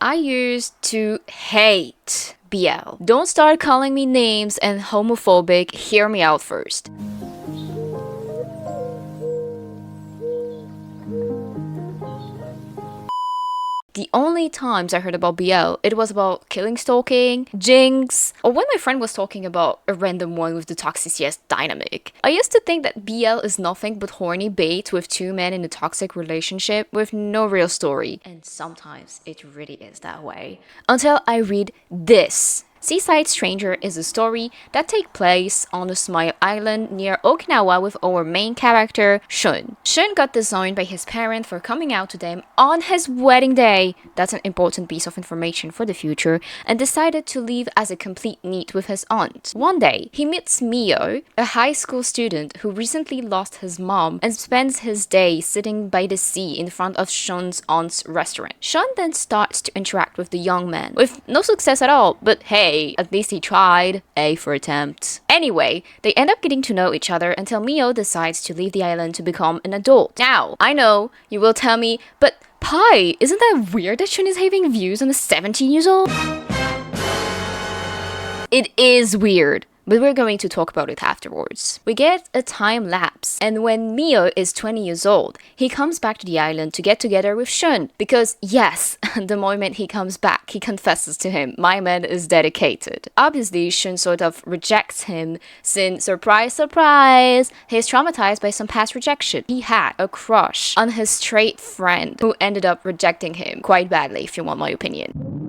I used to hate BL. Don't start calling me names and homophobic, hear me out first. The only times I heard about BL, it was about killing stalking, jinx, or when my friend was talking about a random one with the toxicity dynamic. I used to think that BL is nothing but horny bait with two men in a toxic relationship with no real story. And sometimes it really is that way. Until I read this. Seaside Stranger is a story that takes place on a small island near Okinawa with our main character, Shun. Shun got disowned by his parents for coming out to them on his wedding day. That's an important piece of information for the future, and decided to leave as a complete NEET with his aunt. One day, he meets Mio, a high school student who recently lost his mom and spends his day sitting by the sea in front of Shun's aunt's restaurant. Shun then starts to interact with the young man, with no success at all, but hey, at least he tried. A for attempt. Anyway, they end up getting to know each other until Mio decides to leave the island to become an adult. Now, I know you will tell me, but Pi, isn't that weird that Shun is having views on a 17 years old? It is weird. But we're going to talk about it afterwards. We get a time lapse, and when Mio is 20 years old, he comes back to the island to get together with Shun. Because yes, the moment he comes back, he confesses to him, my man is dedicated. Obviously, Shun sort of rejects him since, surprise, surprise, he's traumatized by some past rejection. He had a crush on his straight friend who ended up rejecting him quite badly, if you want my opinion.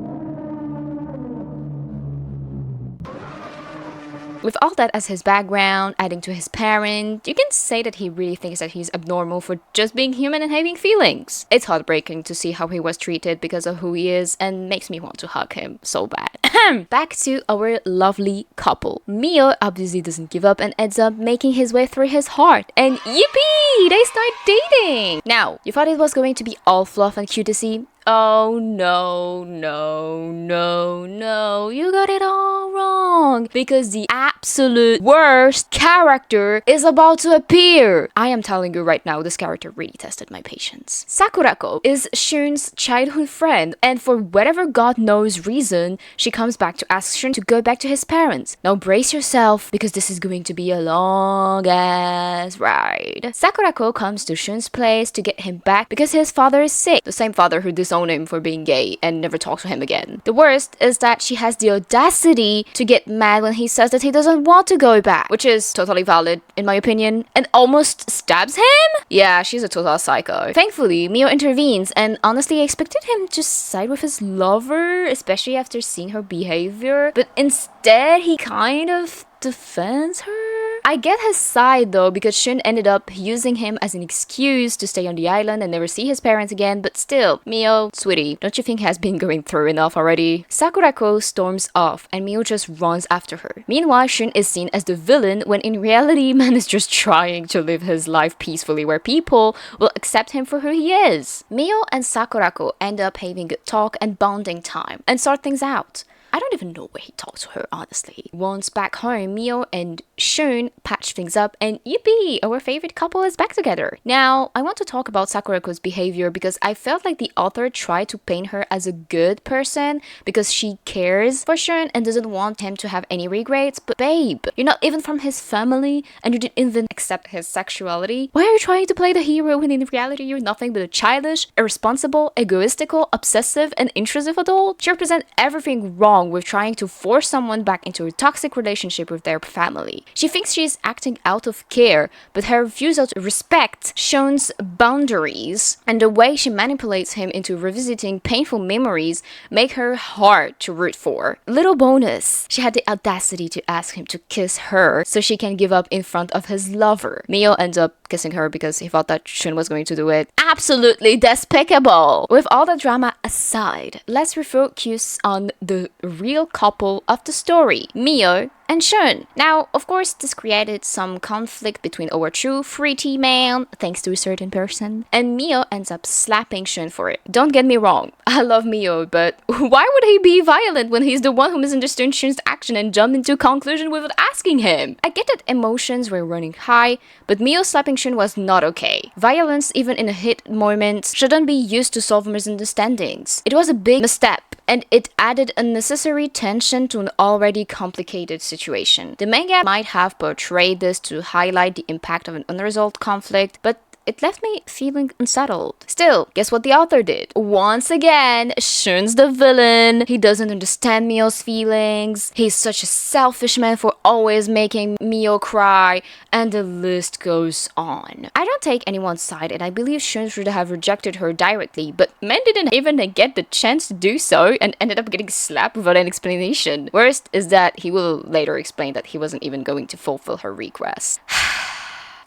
With all that as his background, adding to his parent, you can say that he really thinks that he's abnormal for just being human and having feelings. It's heartbreaking to see how he was treated because of who he is and makes me want to hug him so bad. Back to our lovely couple. Mio obviously doesn't give up and ends up making his way through his heart. And yippee! They start dating! Now, you thought it was going to be all fluff and cutesy? Oh no, no, no, no, you got it all wrong, because the absolute worst character is about to appear. I am telling you right now, this character really tested my patience. Sakurako is Shun's childhood friend, and for whatever god knows reason, she comes back to ask Shun to go back to his parents. Now brace yourself, because this is going to be a long ass ride. Sakurako comes to Shun's place to get him back because his father is sick, the same father who disown him for being gay and never talk to him again. The worst is that she has the audacity to get mad when he says that he doesn't want to go back, which is totally valid in my opinion, and almost stabs him? Yeah, she's a total psycho. Thankfully, Mio intervenes, and honestly I expected him to side with his lover, especially after seeing her behavior, but instead he kind of defends her? I get his side though, because Shun ended up using him as an excuse to stay on the island and never see his parents again, but still, Mio, sweetie, don't you think he has been going through enough already? Sakurako storms off and Mio just runs after her. Meanwhile, Shun is seen as the villain when in reality man is just trying to live his life peacefully where people will accept him for who he is. Mio and Sakurako end up having good talk and bonding time and sort things out. I don't even know where he talked to her, honestly. Once back home, Mio and Shun patch things up, and yippee, our favorite couple is back together. Now, I want to talk about Sakurako's behavior because I felt like the author tried to paint her as a good person because she cares for Shun and doesn't want him to have any regrets. But babe, you're not even from his family and you didn't even accept his sexuality. Why are you trying to play the hero when in reality you're nothing but a childish, irresponsible, egoistical, obsessive, and intrusive adult? She represents everything wrong with trying to force someone back into a toxic relationship with their family. She thinks she is acting out of care, but her refusal to respect Shun's boundaries and the way she manipulates him into revisiting painful memories make her hard to root for. Little bonus, she had the audacity to ask him to kiss her so she can give up in front of his lover. Mio ends up kissing her because he thought that Shun was going to do it. Absolutely despicable! With all the drama aside, let's refocus on the real couple of the story, Mio and Shun. Now, of course, this created some conflict between our true pretty man, thanks to a certain person, and Mio ends up slapping Shun for it. Don't get me wrong, I love Mio, but why would he be violent when he's the one who misunderstood Shun's action and jumped into a conclusion without asking him? I get that emotions were running high, but Mio slapping Shun was not okay. Violence, even in a hit moment, shouldn't be used to solve misunderstandings. It was a big misstep, and it added unnecessary tension to an already complicated situation. The manga might have portrayed this to highlight the impact of an unresolved conflict, but it left me feeling unsettled. Still, guess what the author did? Once again, Shun's the villain. He doesn't understand Mio's feelings. He's such a selfish man for always making Mio cry, and the list goes on. I don't take anyone's side, and I believe Shun should have rejected her directly, but men didn't even get the chance to do so and ended up getting slapped without an explanation. Worst is that he will later explain that he wasn't even going to fulfill her request.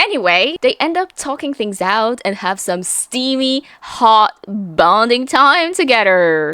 Anyway, they end up talking things out and have some steamy, hot bonding time together.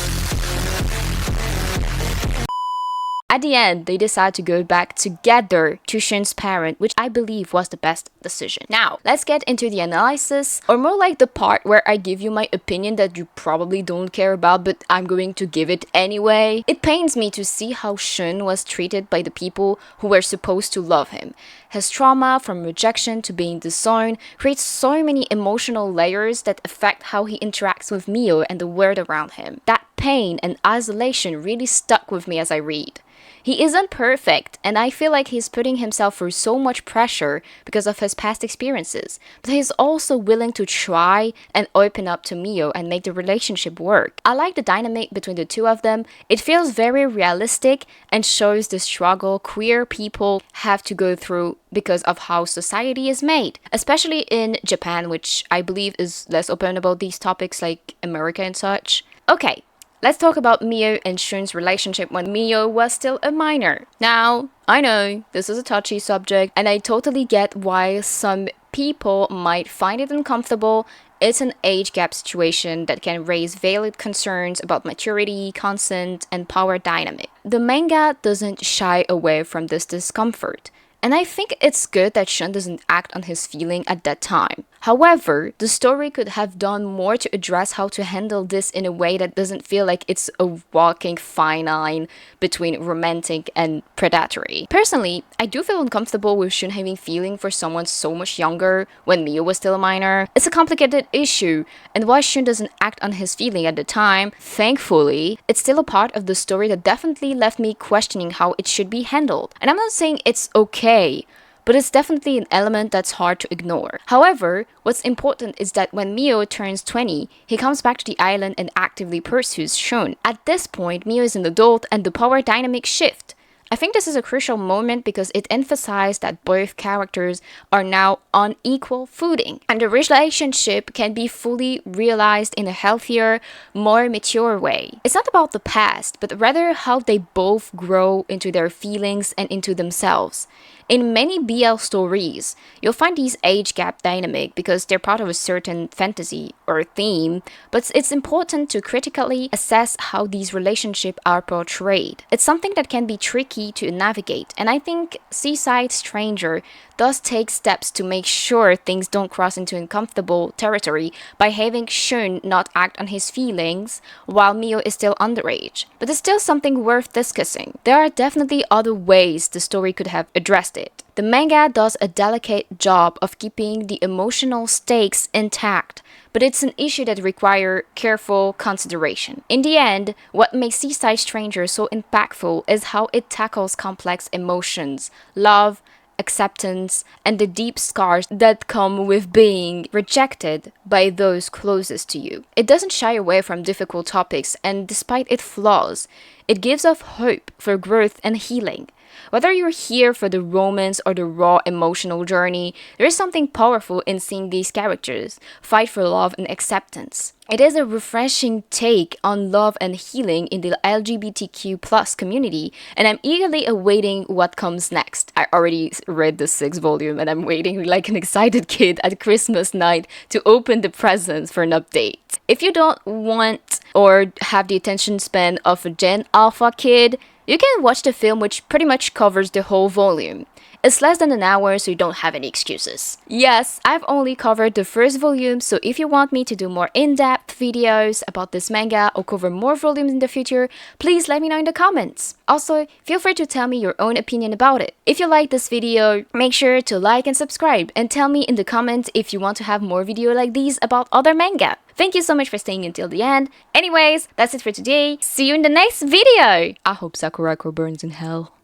At the end, they decide to go back together to Shun's parent, which I believe was the best decision. Now, let's get into the analysis, or more like the part where I give you my opinion that you probably don't care about, but I'm going to give it anyway. It pains me to see how Shun was treated by the people who were supposed to love him. His trauma, from rejection to being disowned, creates so many emotional layers that affect how he interacts with Mio and the world around him. That pain and isolation really stuck with me as I read. He isn't perfect, and I feel like he's putting himself through so much pressure because of his past experiences, but he's also willing to try and open up to Mio and make the relationship work. I like the dynamic between the two of them. It feels very realistic and shows the struggle queer people have to go through because of how society is made, especially in Japan, which I believe is less open about these topics like America and such. Okay, let's talk about Mio and Shun's relationship when Mio was still a minor. Now, I know this is a touchy subject, and I totally get why some people might find it uncomfortable. It's an age gap situation that can raise valid concerns about maturity, consent, and power dynamic. The manga doesn't shy away from this discomfort, and I think it's good that Shun doesn't act on his feeling at that time. However, the story could have done more to address how to handle this in a way that doesn't feel like it's a walking fine line between romantic and predatory. Personally, I do feel uncomfortable with Shun having feeling for someone so much younger when Mio was still a minor. It's a complicated issue, and while Shun doesn't act on his feeling at the time, thankfully, it's still a part of the story that definitely left me questioning how it should be handled. And I'm not saying it's okay, but it's definitely an element that's hard to ignore. However, what's important is that when Mio turns 20, he comes back to the island and actively pursues Shun. At this point, Mio is an adult and the power dynamics shift. I think this is a crucial moment because it emphasized that both characters are now on equal footing, and the relationship can be fully realized in a healthier, more mature way. It's not about the past, but rather how they both grow into their feelings and into themselves. In many BL stories, you'll find these age gap dynamic because they're part of a certain fantasy or theme, but it's important to critically assess how these relationships are portrayed. It's something that can be tricky to navigate, and I think Seaside Stranger does take steps to make sure things don't cross into uncomfortable territory by having Shun not act on his feelings while Mio is still underage. But it's still something worth discussing. There are definitely other ways the story could have addressed it. The manga does a delicate job of keeping the emotional stakes intact, but it's an issue that requires careful consideration. In the end, what makes Seaside Stranger so impactful is how it tackles complex emotions, love, acceptance, and the deep scars that come with being rejected by those closest to you. It doesn't shy away from difficult topics, and despite its flaws, it gives off hope for growth and healing. Whether you're here for the romance or the raw emotional journey, there is something powerful in seeing these characters fight for love and acceptance. It is a refreshing take on love and healing in the LGBTQ+ community, and I'm eagerly awaiting what comes next. I already read the 6th volume, and I'm waiting like an excited kid at Christmas night to open the presents for an update. If you don't want or have the attention span of a Gen Alpha kid, You can watch the film, which pretty much covers the whole volume. It's less than an hour, so you don't have any excuses. Yes, I've only covered the first volume, so if you want me to do more in-depth videos about this manga or cover more volumes in the future, please let me know in the comments. Also, feel free to tell me your own opinion about it. If you like this video, make sure to like and subscribe, and tell me in the comments if you want to have more videos like these about other manga. Thank you so much for staying until the end. Anyways, that's it for today. See you in the next video! I hope Sakurako burns in hell.